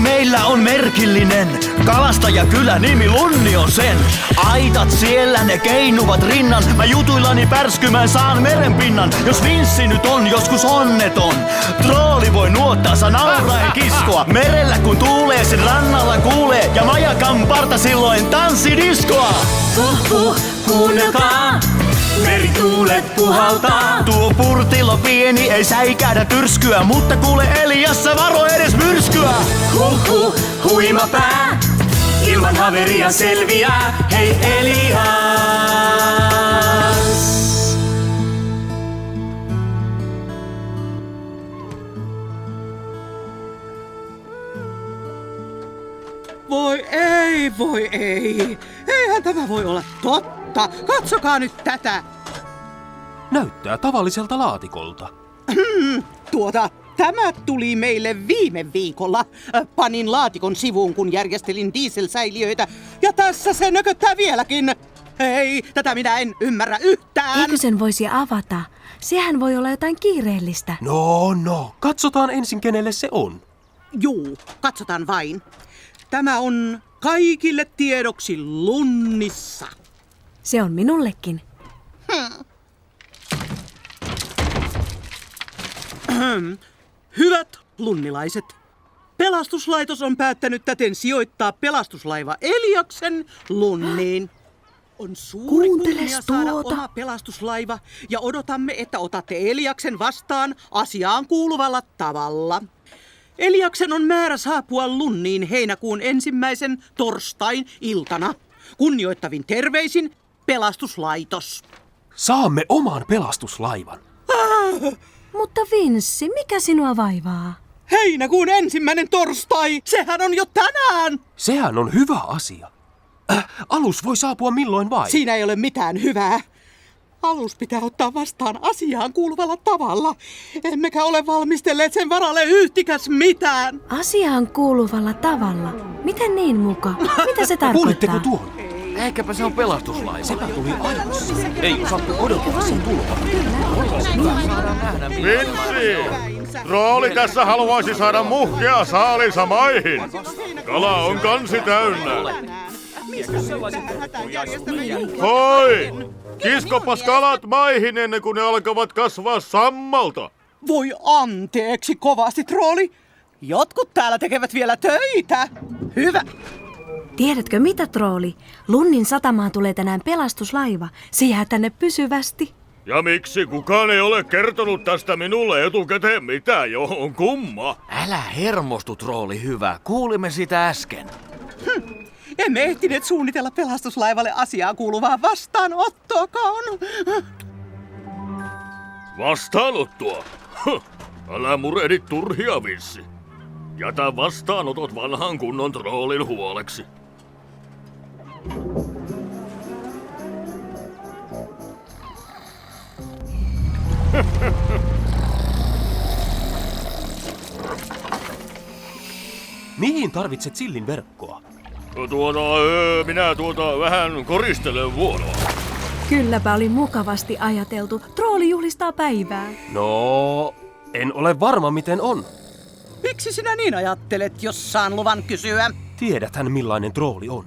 meillä on merkillinen. Kalastaja kyllä nimi Lunni on sen. Aitat siellä ne keinuvat rinnan. Mä jutuillani pärskymään saan merenpinnan. Jos Vinssi nyt on joskus onneton, trooli voi nuottaansa nauraen kiskoa. Merellä kun tuulee sen rannalla kuulee. Ja majakan parta silloin tanssidiskoa. Kuunnelkaa, merituulet puhaltaa. Tuo purtilo pieni ei säikähdä tyrskyä, mutta kuule Eliassa varo edes myrskyä. Huima pää, ilman haveria selviää. Hei Elias! Voi ei. Eihän tämä voi olla totta. Katsokaa nyt tätä. Näyttää tavalliselta laatikolta. Tämä tuli meille viime viikolla. Panin laatikon sivuun, kun järjestelin dieselsäiliöitä. Ja tässä se nököttää vieläkin. Ei, tätä minä en ymmärrä yhtään. Eikö sen voisi avata? Sehän voi olla jotain kiireellistä. No. Katsotaan ensin, kenelle se on. Juu, katsotaan vain. Tämä on kaikille tiedoksi Lunnissa. Se on minullekin. Hyvät lunnilaiset, pelastuslaitos on päättänyt täten sijoittaa pelastuslaiva Eliaksen Lunniin. On suuri kunnia saada oma pelastuslaiva ja odotamme, että otatte Eliaksen vastaan asiaan kuuluvalla tavalla. Eliaksen on määrä saapua Lunniin heinäkuun 1. torstain iltana. Kunnioittavin terveisin pelastuslaitos. Saamme oman pelastuslaivan. Mutta Vinssi, mikä sinua vaivaa? Heinäkuun 1. torstai, sehän on jo tänään! Sehän on hyvä asia. Alus voi saapua milloin vain. Siinä ei ole mitään hyvää. Alus pitää ottaa vastaan asiaan kuuluvalla tavalla. Emmekä ole valmistelleet sen varalle yhtikäs mitään. Asiaan kuuluvalla tavalla? Miten niin muka? Mitä se tarkoittaa? Kuulitteko tuon? Ehkäpä se on pelastuslaiva. Sepä tuli ajoissa. Ei osattu odottaa sen tuloa. Vinssi! Trooli tässä haluaisi saada muhkea saalinsa maihin. Kala on kansi täynnä. Hoi! Kiskopas kalat maihin ennen kuin ne alkavat kasvaa sammalta. Voi anteeksi kovasti, trooli. Jotkut täällä tekevät vielä töitä. Hyvä. Tiedätkö mitä, trooli? Lunnin satamaan tulee tänään pelastuslaiva. Se jää tänne pysyvästi. Ja miksi kukaan ei ole kertonut tästä minulle etukäteen mitään? Jo on kumma. Älä hermostu, trooli hyvä. Kuulimme sitä äsken. Emme ehtineet suunnitella pelastuslaivalle asiaan kuuluvaa vastaanottoakaan. Vastaanottoa? Älä murehdi turhia, Vinssi. Jätä vastaanotot vanhan kunnon troolin huoleksi. Mihin tarvitset sillin verkkoa? Minä vähän koristelen vuoroa. Kylläpä oli mukavasti ajateltu. Trooli juhlistaa päivää. No, en ole varma miten on. Miksi sinä niin ajattelet, jos saan luvan kysyä? Tiedäthän millainen trooli on.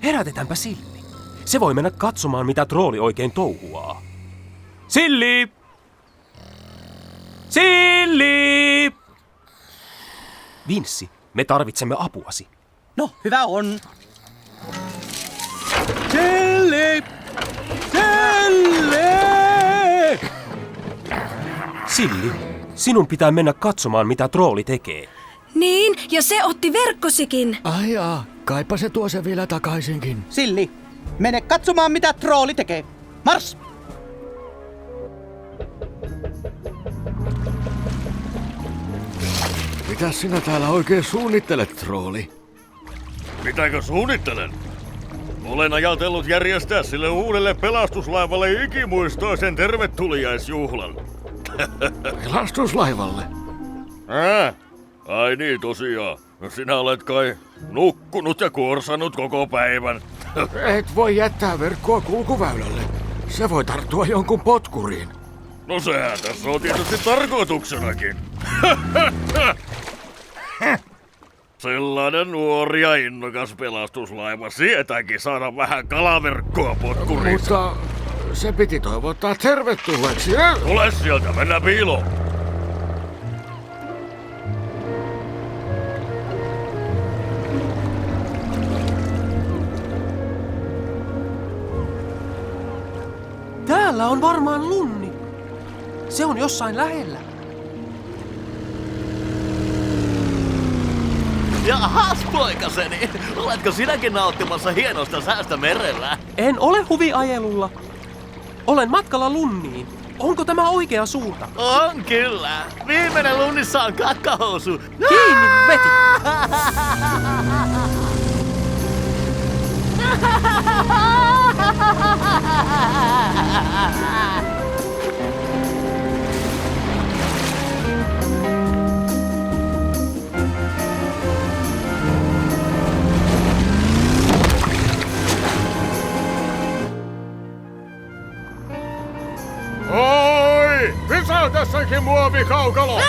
Herätetäänpä Silli. Se voi mennä katsomaan mitä trooli oikein touhuaa. Silli! Silli! Vinssi, me tarvitsemme apuasi. No, hyvä on. Silli! Silli! Silli, sinun pitää mennä katsomaan mitä trooli tekee. Niin, ja se otti verkkosikin. Ai jaa, kaipa se tuo sen vielä takaisinkin. Silli, mene katsomaan mitä trooli tekee. Mars! Mitäs sinä täällä oikein suunnittelet, trooli? Mitäkö suunnittelen? Olen ajatellut järjestää sille uudelle pelastuslaivalle ikimuistoisen tervetuliaisjuhlan. Pelastuslaivalle? Ai niin tosiaan. Sinä olet kai nukkunut ja kuorsannut koko päivän. Et voi jättää verkkoa kulkuväylälle. Se voi tarttua jonkun potkuriin. No sehän tässä on tietysti tarkoituksenakin. Sellainen nuori ja innokas pelastuslaiva sietääkin saada vähän kalaverkkoa potkuriinsa. Mutta se piti toivottaa tervetulleeksi. Tule sieltä, mennään piiloon. Täällä on varmaan lunni. Se on jossain lähellä. Jahas, poikaseni. Oletko sinäkin nauttimassa hienosta säästä merellä? En ole huviajelulla. Olen matkalla lunniin. Onko tämä oikea suunta? On kyllä. Viimeinen lunnissa on kakkahousu. Kiinni veti! Oi! Pysäytässäkin muovikaukalo! Ei!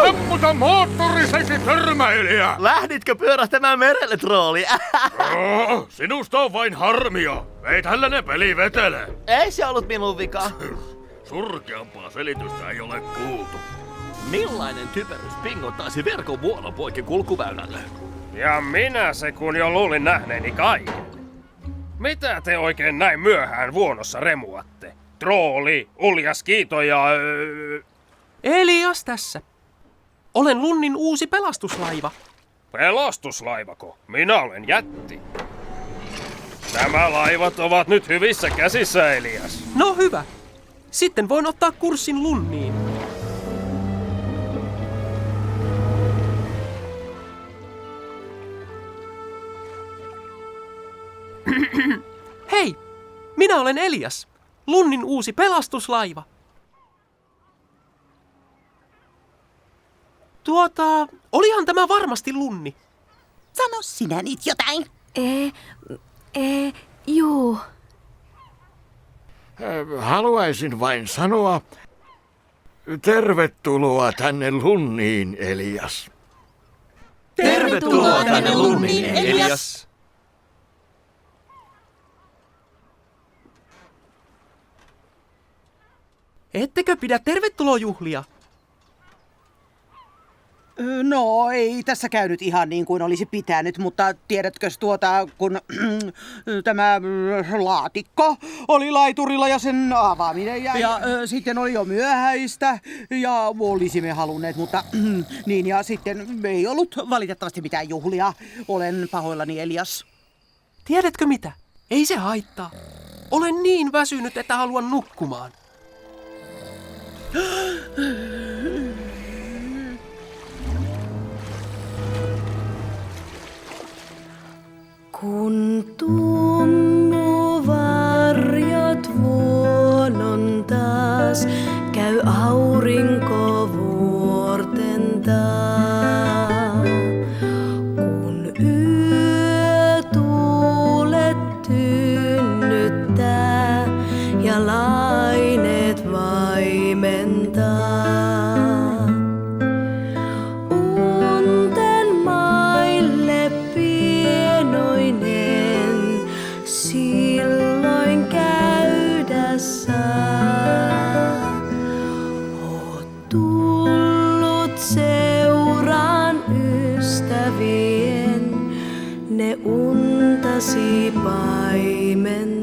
Sammuta moottoriseksi törmäilijä! Lähditkö pyörähtämään merelle, trooli? Sinusta on vain harmia. Ei tällainen peli vetele. Ei se ollut minun vika. Surkeampaa selitystä ei ole kuultu. Millainen typerys pingottaisi verkon vuonon poikki kulkuväylälle? Ja minä se kun jo luulin nähneeni kaiken. Mitä te oikein näin myöhään vuonossa remuatte? Trooli, uljas kiito ja... Elias tässä. Olen Lunnin uusi pelastuslaiva. Pelastuslaivako? Minä olen jätti. Nämä laivat ovat nyt hyvissä käsissä, Elias. No hyvä. Sitten voin ottaa kurssin Lunniin. Hei! Minä olen Elias. Lunnin uusi pelastuslaiva. Olihan tämä varmasti Lunni. Sano sinä nyt jotain. Juu. Haluaisin vain sanoa, tervetuloa tänne Lunniin, Elias. Tervetuloa tänne Lunniin, Elias. Ettekö pidä tervetulojuhlia? No, ei tässä käynyt ihan niin kuin olisi pitänyt, mutta tiedätkö kun tämä laatikko oli laiturilla ja sen avaaminen ja sitten oli jo myöhäistä ja olisimme halunneet, mutta niin ja sitten ei ollut valitettavasti mitään juhlia. Olen pahoillani, Elias. Tiedätkö mitä? Ei se haittaa. Olen niin väsynyt, että haluan nukkumaan. Kun tummuu varjot vuonon taas, käy aurinko vuorten taa. Kun yötuulet tyynnyttää ja laineet vaimentaa. Unten maille pienoinen silloin käydä saa. Oot tullut seuraan ystävien, ne untasi paimentaa.